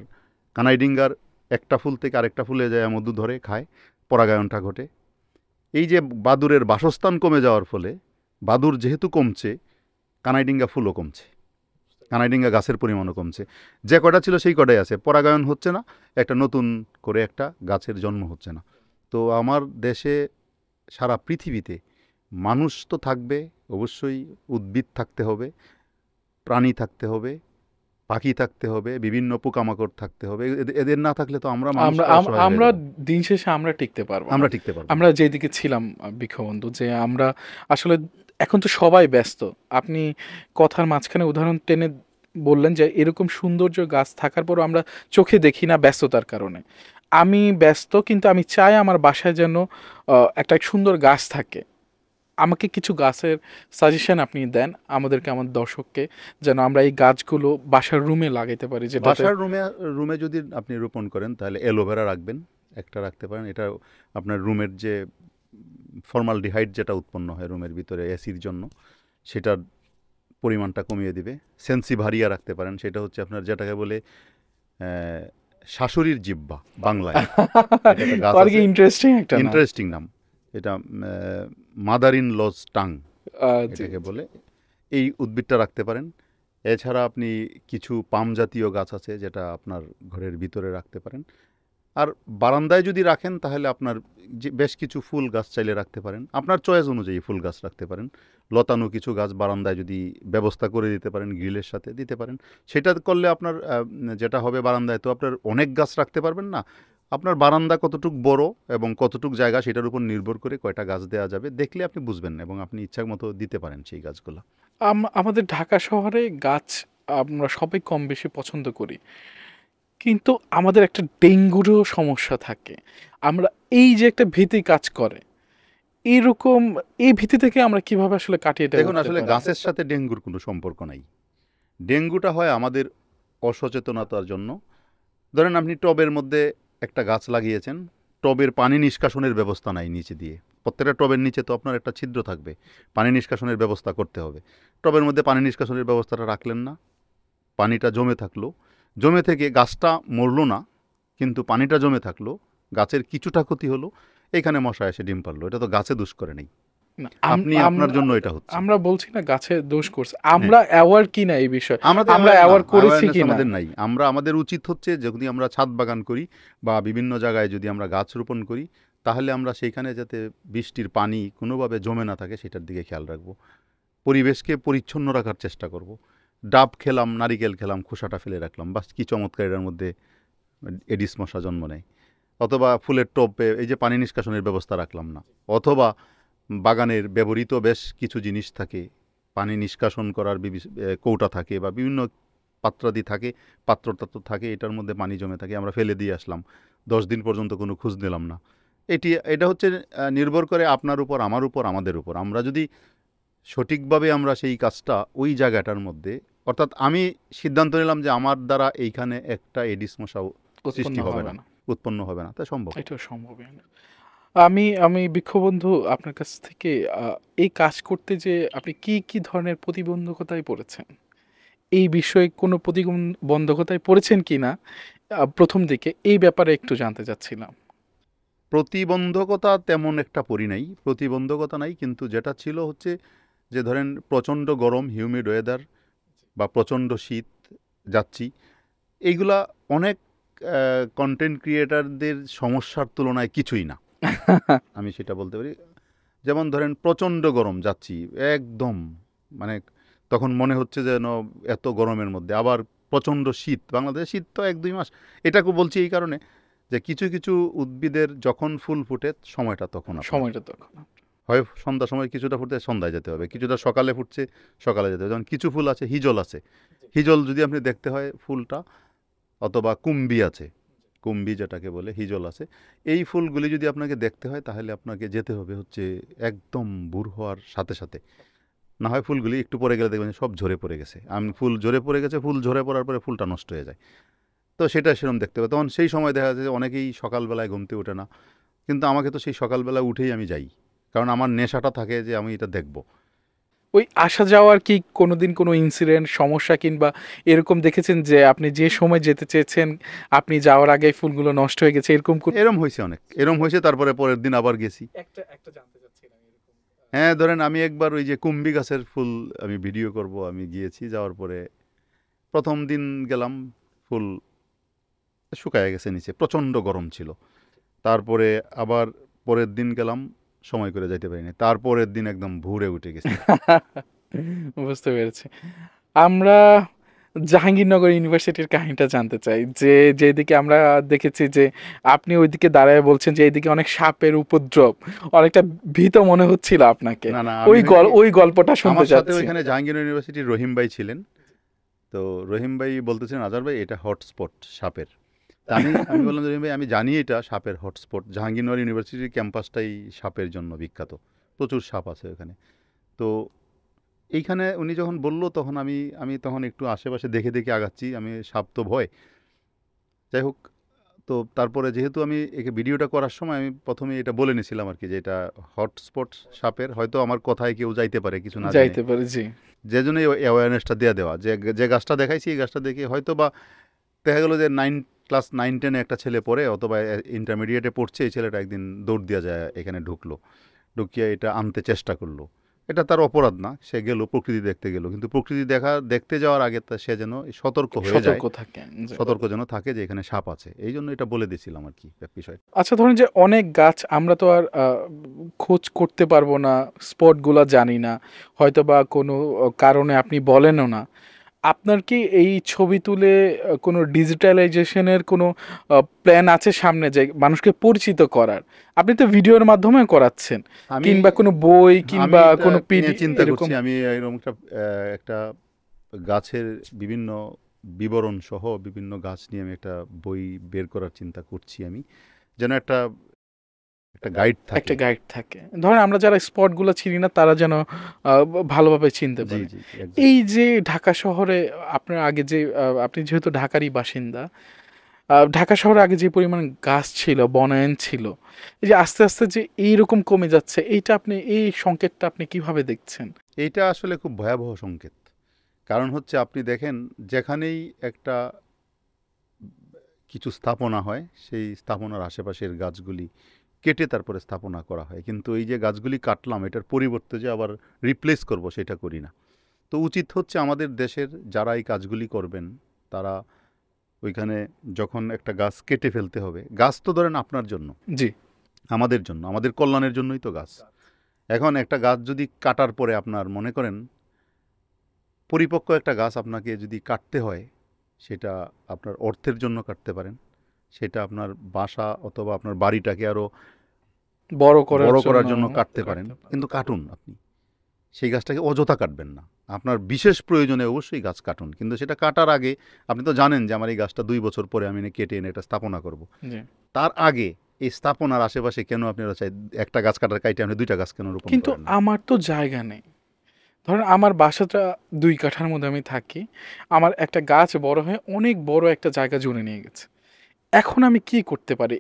Speaker 1: কানাইডিঙ্গার একটা ফুল থেকে আরেকটা ফুলে যায় মধু ধরে খায়, পরাগায়নটা ঘটে। এই যে বাদুরের বাসস্থান কমে যাওয়ার ফলে, বাদুর যেহেতু কমছে, কানাইডিঙ্গা ফুলও কমছে, কানাইডিঙ্গা গাছের পরিমাণও কমছে। যে কটা ছিল সেই কটাই আছে, পরাগায়ন হচ্ছে না, একটা নতুন করে একটা গাছের জন্ম হচ্ছে না। তো আমার দেশে, সারা পৃথিবীতে মানুষ তো থাকবে অবশ্যই, উদ্ভিদ থাকতে হবে, প্রাণী থাকতে হবে, পাখি থাকতে হবে, বিভিন্ন পোকামাকড় থাকতে হবে। এদের না থাকলে তো আমরা মানুষ
Speaker 2: আমরা দিন শেষে আমরা টিকতে পারবো না।
Speaker 1: আমরা টিকতে পারবো।
Speaker 2: আমরা যেদিকে ছিলাম বিক্ষবন্ধু, যে আমরা আসলে এখন তো সবাই ব্যস্ত। আপনি কথার মাঝখানে উদাহরণ টেনে বললেন যে এরকম সৌন্দর্য গাছ থাকার পরও আমরা চোখে দেখি না ব্যস্ততার কারণে। আমি ব্যস্ত, কিন্তু আমি চাই আমার বাসায় যেন একটা সুন্দর গাছ থাকে। আমাকে কিছু গাছের সাজেশন আপনি দেন আমাদেরকে, আমাদের দর্শককে, যেন আমরা এই গাছগুলো বাসার রুমে লাগাইতে পারি। যেটা
Speaker 1: বাসার রুমে যদি আপনি রোপণ করেন তাহলে অ্যালোভেরা রাখবেন, একটা রাখতে পারেন। এটা আপনার রুমের যে ফর্মালডিহাইড যেটা উৎপন্ন হয় রুমের ভিতরে এসির জন্য, সেটার পরিমাণটা কমিয়ে দিবে। সেন্সিভারিয়া রাখতে পারেন, সেটা হচ্ছে আপনার যেটাকে বলে শাশুড়ির জিহ্বা বাংলায়।
Speaker 2: ইন্টারেস্টিং একটা নাম।
Speaker 1: ইন্টারেস্টিং নাম এটা, মাদার ইন লজ টাং এটাকে বলে। এই উদ্ভিদটা রাখতে পারেন। এছাড়া আপনি কিছু পাম জাতীয় গাছ আছে যেটা আপনার ঘরের ভিতরে রাখতে পারেন। আর বারান্দায় যদি রাখেন তাহলে আপনার যে বেশ কিছু ফুল গাছ চাইলে রাখতে পারেন, আপনার চয়েস অনুযায়ী ফুল গাছ রাখতে পারেন। লতানো কিছু গাছ বারান্দায় যদি ব্যবস্থা করে দিতে পারেন, গ্রিলের সাথে দিতে পারেন। সেটা করলে আপনার যেটা হবে, বারান্দায় তো আপনার অনেক গাছ রাখতে পারবেন না, আপনার বারান্দা কতটুক বড় এবং কতটুক জায়গা সেটার উপর নির্ভর করে কয়টা গাছ দেওয়া যাবে, দেখলে আপনি বুঝবেন এবং আপনি ইচ্ছা মতো দিতে পারেন সেই গাছগুলো।
Speaker 2: আমাদের ঢাকা শহরে গাছ আমরা সবাই কম বেশি পছন্দ করি, কিন্তু আমাদের একটা ডেঙ্গুরও সমস্যা থাকে। আমরা এই যে একটা ভীতি কাজ করে, এইরকম এই ভীতি থেকে আমরা কিভাবে আসলে কাটিয়ে এটা
Speaker 1: দেখুন, আসলে গাছের সাথে ডেঙ্গুর কোনো সম্পর্ক নাই। ডেঙ্গুটা হয় আমাদের অসচেতনতার জন্য। ধরেন আপনি টবের মধ্যে একটা গাছ লাগিয়েছেন, টবের পানি নিষ্কাশনের ব্যবস্থা নাই নিচে দিয়ে। প্রত্যেকটা টবের নিচে তো আপনার একটা ছিদ্র থাকবে, পানি নিষ্কাশনের ব্যবস্থা করতে হবে। টবের মধ্যে পানি নিষ্কাশনের ব্যবস্থাটা রাখলেন না, পানিটা জমে থাকলো, জমে থেকে গাছটা মরলো না, কিন্তু পানিটা জমে থাকলো, গাছের কিছুটা ক্ষতি হলো, এখানে মশা এসে ডিম পারলো। এটা তো গাছে দোষ করে নেই, আপনি আপনার জন্য এটা হচ্ছে।
Speaker 2: আমরা বলছি না গাছে দোষ করছে, আমরা অ্যাওয়ার কি না এই বিষয়ে, আমরা
Speaker 1: আমরা
Speaker 2: অ্যাওয়ার করেছি কি না
Speaker 1: আমাদের নাই। আমাদের উচিত হচ্ছে যদি আমরা ছাদ বাগান করি বা বিভিন্ন জায়গায় যদি আমরা গাছ রোপণ করি, তাহলে আমরা সেইখানে যাতে বৃষ্টির পানি কোনোভাবে জমে না থাকে সেটার দিকে খেয়াল রাখবো, পরিবেশকে পরিচ্ছন্ন রাখার চেষ্টা করব। ডাব খেলাম, নারিকেল খেলাম, খোসাটা ফেলে রাখলাম, বাস কি চমৎকার, এটার মধ্যে এডিস মশা জন্ম নেয়। অথবা ফুলের টবে এই যে পানি নিষ্কাশনের ব্যবস্থা রাখলাম না, অথবা বাগানের ব্যবহৃত বেশ কিছু জিনিস থাকে, পানি নিষ্কাশন করার কৌটা থাকে বা বিভিন্ন পাত্রাদি থাকে, পাত্রটাত্র থাকে, এটার মধ্যে পানি জমে থাকে, আমরা ফেলে দিয়ে আসলাম, 10 দিন পর্যন্ত কোনো খোঁজ নিলাম না। এটা হচ্ছে নির্ভর করে আপনার উপর, আমার উপর, আমাদের উপর। আমরা যদি সঠিকভাবে আমরা সেই কাজটা ওই জায়গাটার মধ্যে, অর্থাৎ আমি সিদ্ধান্ত নিলাম যে আমার দ্বারা এইখানে একটা এডিস মশা সৃষ্টি হবে না, উৎপন্ন হবে না, তা সম্ভব,
Speaker 2: এটা সম্ভবই না। আমি বিক্ষবন্ধু আপনার কাছ থেকে এই কাজ করতে যে আপনি কি কি ধরনের প্রতিবন্ধকতায় পড়েছেন, এই বিষয়ে কোনো প্রতিবন্ধকতায় পড়েছেন কি না প্রথম দিকে, এই ব্যাপারে একটু জানতে চাচ্ছিলাম।
Speaker 1: প্রতিবন্ধকতা তেমন একটা পড়ি নাই, প্রতিবন্ধকতা নাই, কিন্তু যেটা ছিল হচ্ছে যে ধরেন প্রচণ্ড গরম, হিউমিড ওয়েদার বা প্রচণ্ড শীত যাচ্ছি, এইগুলা অনেক কন্টেন্ট ক্রিয়েটারদের সমস্যার তুলনায় কিছুই না, আমি সেটা বলতে পারি। যেমন ধরেন প্রচণ্ড গরম যাচ্ছি একদম, মানে তখন মনে হচ্ছে যেন এত গরমের মধ্যে, আবার প্রচণ্ড শীত, বাংলাদেশে শীত তো 1-2 মাস। এটাকে বলছি এই কারণে যে কিছু কিছু উদ্ভিদের যখন ফুল ফুটে সময়টা তখন হয় সন্ধ্যার সময় কিছুটা ফুটতে সন্ধ্যায় যেতে হবে, কিছুটা সকালে ফুটছে সকালে যেতে হবে। যেমন কিছু ফুল আছে, হিজল আছে, হিজল যদি আপনি দেখতে হয় ফুলটা, অথবা কুম্বি আছে, কুম্বি যেটাকে বলে, হিজল আছে। এই ফুলগুলি যদি আপনাকে দেখতে হয় তাহলে আপনাকে যেতে হবে হচ্ছে একদম ভোর হওয়ার সাথে সাথে। না হয় ফুলগুলি একটু পরে গেলে দেখবেন সব ঝরে পড়ে গেছে, ফুল ঝরে পড়ে গেছে, ফুল ঝরে পড়ার পরে ফুলটা নষ্ট হয়ে যায়। তো সেটা সেরকম দেখতে হবে। তখন সেই সময় দেখা যায় যে অনেকেই সকালবেলায় ঘুমতে ওঠে না, কিন্তু আমাকে তো সেই সকালবেলা উঠেই আমি যাই, কারণ আমার নেশাটা থাকে যে আমি এটা দেখব।
Speaker 2: ওই আসা যাওয়ার কি কোনোদিন কোনো ইনসিডেন্ট, সমস্যা কিংবা এরকম দেখেছেন যে আপনি যে সময় যেতে চেয়েছেন আপনি যাওয়ার আগে ফুলগুলো নষ্ট হয়ে গেছে, এরকম কোন?
Speaker 1: এরম হয়েছে, অনেক এরম হয়েছে, তারপরে পরের দিন আবার গেছি।
Speaker 2: একটা একটা জানতে চাচ্ছিলাম এরকম।
Speaker 1: হ্যাঁ, ধরেন আমি একবার ওই যে কুম্বি গাছের ফুল আমি ভিডিও করব, আমি গিয়েছি, যাওয়ার পরে প্রথম দিন গেলাম, ফুল শুকায় গেছে, নিচে প্রচণ্ড গরম ছিল। তারপরে আবার পরের দিন গেলাম, সময় করে যাইতে পারিনি, তারপরের দিন একদম ভোরে উঠে গেছি।
Speaker 2: বুঝতে পেরেছি। আমরা জাহাঙ্গীরনগর ইউনিভার্সিটির কাহিনীটা জানতে চাই, যে যেদিকে আমরা দেখেছি যে আপনি ওইদিকে দাঁড়ায় বলছেন যে এইদিকে অনেক সাপের উপদ্রব, অনেকটা ভীত মনে হচ্ছিল আপনাকে।
Speaker 1: না না, আমি হয়েছে কি,
Speaker 2: ওই গল্পটা শুনতে
Speaker 1: আমার সাথে
Speaker 2: চাচ্ছি।
Speaker 1: ওইখানে জাহাঙ্গীর ইউনিভার্সিটির রহিম ভাই ছিলেন। তো রহিম ভাই বলতেছেন, আজহার ভাই এটা হটস্পট সাপের। তা আমি আমি বললাম যে, রহিম ভাই আমি জানি এটা সাপের হটস্পট, জাহাঙ্গীরনগর ইউনিভার্সিটির ক্যাম্পাসটাই সাপের জন্য বিখ্যাত, প্রচুর সাপ আছে ওখানে। তো এইখানে উনি যখন বললো তখন আমি আমি তখন একটু আশেপাশে দেখে দেখে আগাচ্ছি, আমি সাপ তো ভয়, যাই হোক। তো তারপরে যেহেতু আমি একে ভিডিওটা করার সময় আমি প্রথমে এটা বলে নিয়েছিলাম আর কি, যে এটা হটস্পট সাপের, হয়তো আমার কথায় কেউ যাইতে পারে কিছু না জেনে,
Speaker 2: যাইতে পারে, জি।
Speaker 1: যে জন্য অ্যাওয়ারনেসটা দেওয়া, যে যে গাছটা দেখাইছি এই গাছটা দেখে হয়তো বা দেখা গেলো যে ক্লাস 9-10 একটা ছেলে পড়ে, অথবা ইন্টারমিডিয়েটে পড়ছে, এই ছেলেটা একদিন দৌড় দেওয়া যায় এখানে ঢুকলো, ঢুকিয়ে এটা আনতে চেষ্টা করলো। এটা তার অপরাধ না, সে গেল প্রকৃতি দেখতে গেল, কিন্তু প্রকৃতি দেখতে যাওয়ার আগে সে যেন সতর্ক হয়ে যায়,
Speaker 2: সতর্ক থাকেন, জি।
Speaker 1: সতর্ক যেন থাকে যে এখানে সাপ আছে, এই জন্য এটা বলে দিয়েছিলাম আর কি বিষয়টা।
Speaker 2: আচ্ছা, ধরেন যে অনেক গাছ আমরা তো আর খোঁজ করতে পারবো না, স্পটগুলো জানি না, হয়তো বা কোনো কারণে আপনি বলেনও না। আপনার কি এই ছবি তুলে কোনো ডিজিটালাইজেশনের কোনো প্ল্যান আছে সামনে, যে মানুষকে পরিচিত করার? আপনি তো ভিডিওর মাধ্যমে করাচ্ছেন,
Speaker 1: আমি
Speaker 2: কিংবা কোনো বই
Speaker 1: আমি
Speaker 2: কিংবা
Speaker 1: এটা
Speaker 2: কোনো
Speaker 1: নিয়ে
Speaker 2: পিডি
Speaker 1: চিন্তা
Speaker 2: এরকম?
Speaker 1: করছি, আমি এরকম একটা গাছের বিভিন্ন বিবরণ সহ বিভিন্ন গাছ নিয়ে আমি একটা বই বের করার চিন্তা করছি আমি, যেন একটা একটা গাইড
Speaker 2: একটা
Speaker 1: থাকে।
Speaker 2: গাইড থাকে, ধরেন আমরা যারা স্পটগুলো চিনি না তারা যেন ভালোভাবে চিনতে
Speaker 1: জি
Speaker 2: পারে।
Speaker 1: জি, একদম।
Speaker 2: এই যে ঢাকা শহরে আপনার আগে যে আপনি যেহেতু ঢাকারই বাসিন্দা, ঢাকা শহরে আগে যে পরিমাণ গাছ ছিল, বনায়ন ছিল, এই যে আস্তে আস্তে যে এইরকম কমে যাচ্ছে, এইটা আপনি, এই সংকেতটা আপনি কিভাবে দেখছেন?
Speaker 1: এইটা আসলে খুব ভয়াবহ সংকেত। কারণ হচ্ছে আপনি দেখেন, যেখানেই একটা কিছু স্থাপনা হয় সেই স্থাপনার আশেপাশের গাছগুলি কেটে তারপরে স্থাপনা করা হয়, কিন্তু এই যে গাছগুলি কাটলাম এটার পরিবর্তে যে আবার রিপ্লেস করব সেটা করি না। তো উচিত হচ্ছে আমাদের দেশের যারা এই কাজগুলি করবেন, তারা ওইখানে যখন একটা গাছ কেটে ফেলতে হবে, গাছ তো ধরেন আপনার জন্য,
Speaker 2: জি।
Speaker 1: আমাদের জন্য, আমাদের কল্যাণের জন্যই তো গাছ। এখন একটা গাছ যদি কাটার পরে আপনার মনে করেন পরিপক্ক একটা গাছ আপনাকে যদি কাটতে হয়, সেটা আপনার অর্থের জন্য কাটতে পারেন, সেটা আপনার বাসা অথবা আপনার বাড়িটাকে আরও
Speaker 2: বড় করার
Speaker 1: বড়
Speaker 2: জন্য
Speaker 1: করার জন্য কাটতে পারেন, কিন্তু কাটুন আপনি, সেই গাছটাকে অযথা কাটবেন না। আপনার বিশেষ প্রয়োজনে অবশ্যই গাছ কাটুন, কিন্তু সেটা কাটার আগে আপনি তো জানেন যে আমার এই গাছটা 2 বছর পরে আমি কেটে এনে এটা স্থাপনা করব।
Speaker 2: জি।
Speaker 1: তার আগে এই স্থাপনার আশেপাশে কেন আপনারা চাই একটা গাছ কাটার কাইটে আপনি 2টা গাছ কেন রোপণ
Speaker 2: কিন্তু
Speaker 1: করেন না?
Speaker 2: আমার তো জায়গা নেই, ধরেন আমার বাসাটা 2 কাঠার মধ্যে আমি থাকি, আমার একটা গাছ বড় হয়ে অনেক বড় একটা জায়গা জুড়ে নিয়ে গেছে, এখন আমি কি করতে পারি?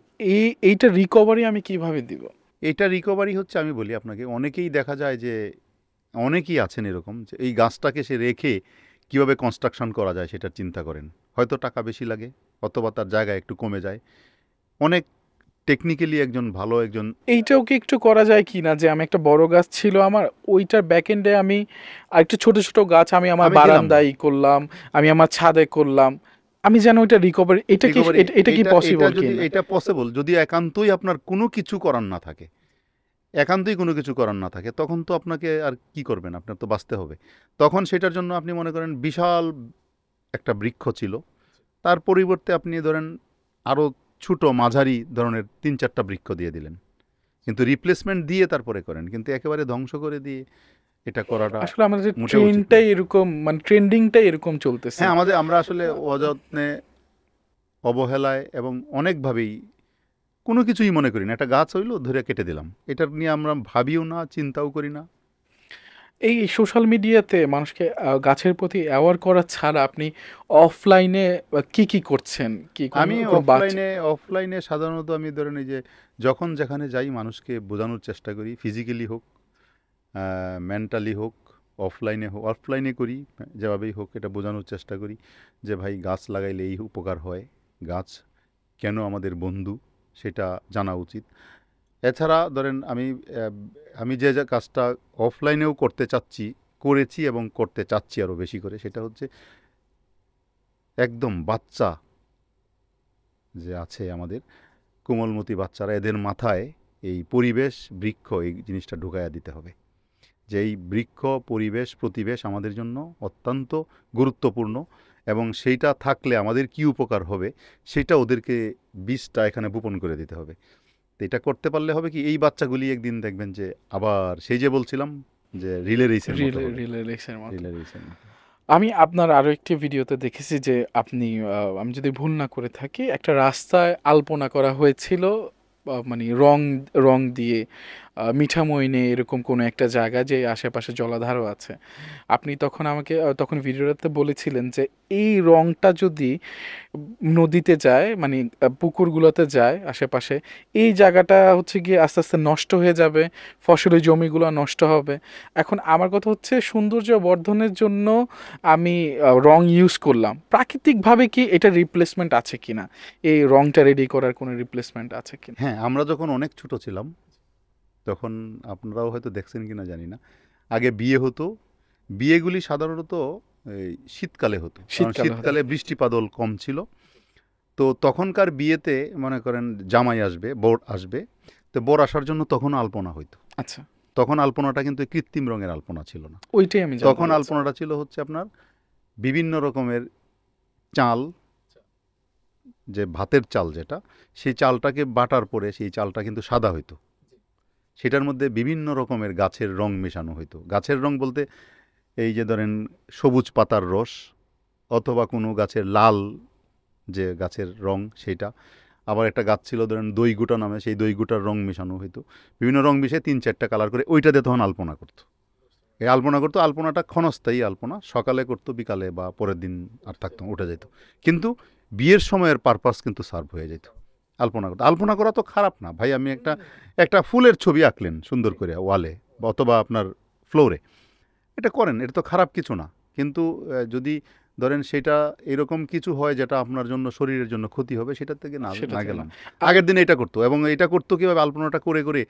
Speaker 2: এইটা রিকভারি আমি কিভাবে দিব?
Speaker 1: এটা রিকভারি হচ্ছে, আমি বলি আপনাকে, অনেকেই দেখা যায় যে অনেকেই আছেন এরকম, যে এই গাছটাকে সে রেখে কিভাবে কনস্ট্রাকশন করা যায় সেটার চিন্তা করেন, হয়তো টাকা বেশি লাগে অথবা তার জায়গা একটু কমে যায়, অনেক টেকনিক্যালি একজন ভালো একজন।
Speaker 2: এইটাও কি একটু করা যায় কি না, যে আমি একটা বড় গাছ ছিল আমার, ওইটার ব্যাকএন্ডে আমি আরেকটু ছোট ছোট গাছ আমি আমার
Speaker 1: আমি দিলাম
Speaker 2: বারান্দায় করলাম, আমি আমার ছাদে করলাম, আমি যেন ওইটা রিকভারি, এটা কি
Speaker 1: রিকভারি,
Speaker 2: এটা কি
Speaker 1: এটা এটা
Speaker 2: পসিবল কি
Speaker 1: যদি
Speaker 2: না?
Speaker 1: এটা পসিবল, যদি একান্তই আপনার কোনো কিছু করার না থাকে, একান্তই কোনো কিছু করার না থাকে, তখন তো আপনাকে আর কি করবেন, আপনার তো বাঁচতে হবে। তখন সেটার জন্য আপনি মনে করেন বিশাল একটা বৃক্ষ ছিল, তার পরিবর্তে আপনি ধরেন আরও ছোটো মাঝারি ধরনের 3-4টা বৃক্ষ দিয়ে দিলেন, কিন্তু রিপ্লেসমেন্ট দিয়ে তারপরে করেন, কিন্তু একেবারে ধ্বংস করে দিয়ে এটা করাটা
Speaker 2: আসলে আমাদের
Speaker 1: মোটেও উচিত না।
Speaker 2: ট্রেন্ডটাই এরকম, মানে ট্রেন্ডিংটাই এরকম চলতেছে।
Speaker 1: হ্যাঁ, আমরা আসলে অযত্নে, অবহেলায় এবং অনেকভাবেই কোনো কিছুই মনে করি না। একটা গাছ হইলো ধরে কেটে দিলাম, এটা নিয়ে আমরা ভাবিও না, চিন্তাও করি না।
Speaker 2: এই সোশ্যাল মিডিয়াতে মানুষকে গাছের প্রতি অ্যাওয়ার করা ছাড়া আপনি অফলাইনে কি কি করছেন? কি কোনো
Speaker 1: আমি
Speaker 2: কোনো
Speaker 1: অফলাইনে সাধারণত আমি ধরেন এই যে যখন যেখানে যাই মানুষকে বোঝানোর চেষ্টা করি, ফিজিক্যালি হোক, মেন্টালি হোক, অফলাইনে করি, যেভাবেই হোক এটা বোঝানোর চেষ্টা করি যে ভাই গাছ লাগাইলে এই উপকার হয়, গাছ কেন আমাদের বন্ধু সেটা জানা উচিত। এছাড়া ধরেন আমি যে যে কাজটা অফলাইনেও করতে চাচ্ছি, করেছি এবং করতে চাচ্ছি আরও বেশি করে, সেটা হচ্ছে একদম বাচ্চা যে আছে আমাদের কোমলমতি বাচ্চারা, এদের মাথায় এই পরিবেশ, বৃক্ষ, এই জিনিসটা ঢুকাইয়া দিতে হবে যে এই বৃক্ষ, পরিবেশ, প্রতিবেশ আমাদের জন্য অত্যন্ত গুরুত্বপূর্ণ এবং সেইটা থাকলে আমাদের কী উপকার হবে সেটা ওদেরকে বীজটা এখানে বপন করে দিতে হবে। তো এটা করতে পারলে হবে কি, এই বাচ্চাগুলি একদিন দেখবেন যে আবার সেই যে বলছিলাম যে রিলে রেসের মতো হবে।
Speaker 2: রিলে রেসের মতো।
Speaker 1: রিলে রেসের মতো।
Speaker 2: আমি আপনার আরো একটি ভিডিওতে দেখেছি যে আপনি, আমি যদি ভুল না করে থাকি, একটা রাস্তায় আলপনা করা হয়েছিল, মানে রং রং দিয়ে, মিঠামইনে এরকম কোনো একটা জায়গা যে আশেপাশে জলাধারও আছে। আপনি তখন আমাকে তখন ভিডিওটাতে বলেছিলেন যে এই রংটা যদি নদীতে যায়, মানে পুকুরগুলোতে যায় আশেপাশে, এই জায়গাটা হচ্ছে গিয়ে আস্তে আস্তে নষ্ট হয়ে যাবে, ফসলি জমিগুলো নষ্ট হবে। এখন আমার কথা হচ্ছে সৌন্দর্য বর্ধনের জন্য আমি রং ইউজ করলাম, প্রাকৃতিকভাবে কি এটা রিপ্লেসমেন্ট আছে কিনা, এই রংটা রেডি করার কোনো রিপ্লেসমেন্ট আছে কিনা?
Speaker 1: হ্যাঁ, আমরা যখন অনেক ছোট ছিলাম তখন, আপনারাও হয়তো দেখছেন কিনা জানি না, আগে বিয়ে হতো, বিয়েগুলি সাধারণত এই শীতকালে হতো, কারণ
Speaker 2: শীতকালে হতো।
Speaker 1: শীতকালে বৃষ্টিপাতল কম ছিল। তো তখনকার বিয়েতে মনে করেন জামাই আসবে, বর আসবে, তো বর আসার জন্য তখনও আলপনা হইতো।
Speaker 2: আচ্ছা,
Speaker 1: তখন আলপনাটা কিন্তু কৃত্রিম রঙের আলপনা ছিল না।
Speaker 2: ওইটাই আমি জানতে
Speaker 1: তখন
Speaker 2: চাচ্ছি।
Speaker 1: আলপনাটা ছিল হচ্ছে আপনার বিভিন্ন রকমের চাল, যে ভাতের চাল যেটা, সেই চালটাকে বাটার পরে সেই চালটা কিন্তু সাদা হইতো। সেটার মধ্যে বিভিন্ন রকমের গাছের রং মেশানো হইতো। গাছের রং বলতে এই যে ধরেন সবুজ পাতার রস, অথবা কোনো গাছের লাল যে গাছের রং সেইটা, আবার একটা গাছ ছিল ধরেন দইগুটা নামে, সেই দইগুটার রং মেশানো হইতো। বিভিন্ন রং মিশিয়ে 3-4টা কালার করে ওইটাতে তখন আলপনা করতো। এই আলপনা করতো, আলপনাটা ক্ষণস্থায়ী আলপনা, সকালে করতো, বিকালে বা পরের দিন আর থাকতো, উঠে যেত। কিন্তু বিয়ের সময়ের পারপাস কিন্তু সার্ভ হয়ে যেত আলপনা করতে। আলপনা করা তো খারাপ না ভাই, আমি একটা ফুলের ছবি আঁকলেন সুন্দর করে ওয়ালে বা অথবা আপনার ফ্লোরে, এটা করেন, এটা তো খারাপ কিছু না। কিন্তু যদি ধরেন সেটা এরকম কিছু হয় যেটা আপনার জন্য, শরীরের জন্য ক্ষতি হবে, সেটার থেকে না
Speaker 2: সেটা
Speaker 1: না
Speaker 2: থেকে না।
Speaker 1: গেলাম। আগের দিনে এটা করতো, এবং এটা করতো কীভাবে, আলপনাটা করে করে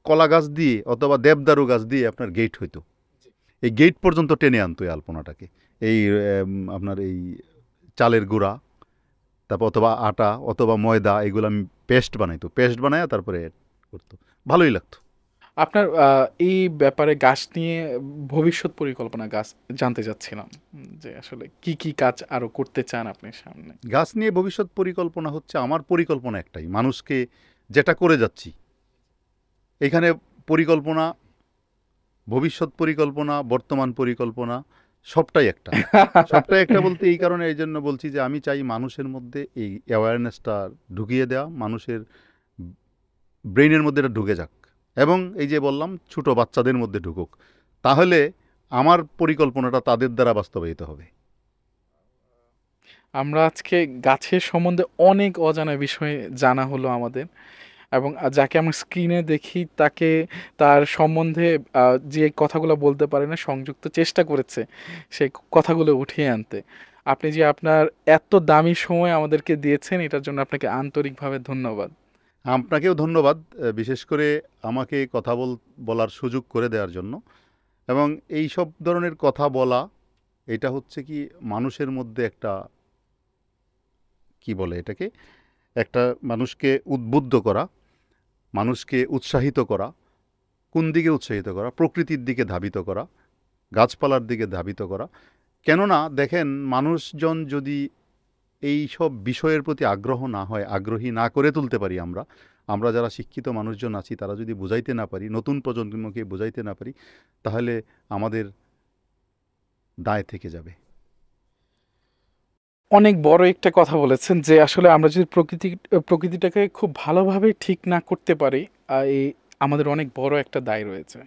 Speaker 1: কলা গাছ দিয়ে অথবা দেবদারু গাছ দিয়ে আপনার গেট হইতো, এই গেট পর্যন্ত টেনে আনতো এই আলপনাটাকে। এই আপনার এই চালের গুঁড়া, তারপর অথবা আটা অথবা ময়দা, এগুলো আমি পেস্ট বানাইতো, পেস্ট বানায় তারপরে করতো, ভালোই লাগতো।
Speaker 2: আপনার এই ব্যাপারে গাছ নিয়ে ভবিষ্যৎ পরিকল্পনা গাছ জানতে চাচ্ছিলাম, যে আসলে কি কি কাজ আরো করতে চান আপনি সামনে?
Speaker 1: গাছ নিয়ে ভবিষ্যৎ পরিকল্পনা হচ্ছে, আমার পরিকল্পনা একটাই, মানুষকে যেটা করে যাচ্ছি এখানে পরিকল্পনা, ভবিষ্যৎ পরিকল্পনা, বর্তমান পরিকল্পনা, সবটাই একটা। সবটাই একটা বলতে এই কারণে, এই জন্য বলছি যে আমি চাই মানুষের মধ্যে এই অ্যাওয়ারনেসটা ঢুকিয়ে দেওয়া, মানুষের ব্রেইনের মধ্যে এটা ঢুকে যাক, এবং এই যে বললাম ছোটো বাচ্চাদের মধ্যে ঢুকুক, তাহলে আমার পরিকল্পনাটা তাদের দ্বারা বাস্তবায়িত হবে।
Speaker 2: আমরা আজকে গাছের সম্বন্ধে অনেক অজানা বিষয় জানা হলো আমাদের, এবং যাকে আমরা স্ক্রিনে দেখি তাকে, তার সম্বন্ধে যে কথাগুলো বলতে পারে না, সংযুক্ত চেষ্টা করেছে সেই কথাগুলো উঠিয়ে আনতে। আপনি যে আপনার এত দামি সময় আমাদেরকে দিয়েছেন, এটার জন্য আপনাকে আন্তরিকভাবে ধন্যবাদ।
Speaker 1: আপনাকেও ধন্যবাদ, বিশেষ করে আমাকে কথা বলার সুযোগ করে দেওয়ার জন্য। এবং এই সব ধরনের কথা বলা, এটা হচ্ছে কি মানুষের মধ্যে একটা, কি বলে এটাকে, একটা মানুষকে উদ্বুদ্ধ করা, মানুষকে উৎসাহিত করা। কোন দিকে উৎসাহিত করা? প্রকৃতির দিকে ধাবিত করা, গাছপালার দিকে ধাবিত করা। কেননা দেখেন, মানুষজন যদি এই সব বিষয়ের প্রতি আগ্রহ না হয়, আগ্রহী না করে তুলতে পারি আমরা, আমরা যারা শিক্ষিত মানুষজন আছি তারা যদি বুঝাইতে না পারি, নতুন প্রজন্মকে বুঝাইতে না পারি, তাহলে আমাদের দায় থেকে যাবে।
Speaker 2: অনেক বড় একটা কথা বলেছেন যে আসলে আমরা যদি প্রকৃতিটাকে খুব ভালোভাবে ঠিক না করতে পারি, এই আমাদের অনেক বড় একটা দায় রয়েছে।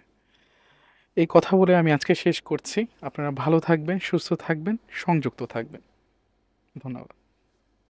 Speaker 2: এই কথা বলে আমি আজকে শেষ করছি। আপনারা ভালো থাকবেন, সুস্থ থাকবেন, সংযুক্ত থাকবেন। ধন্যবাদ।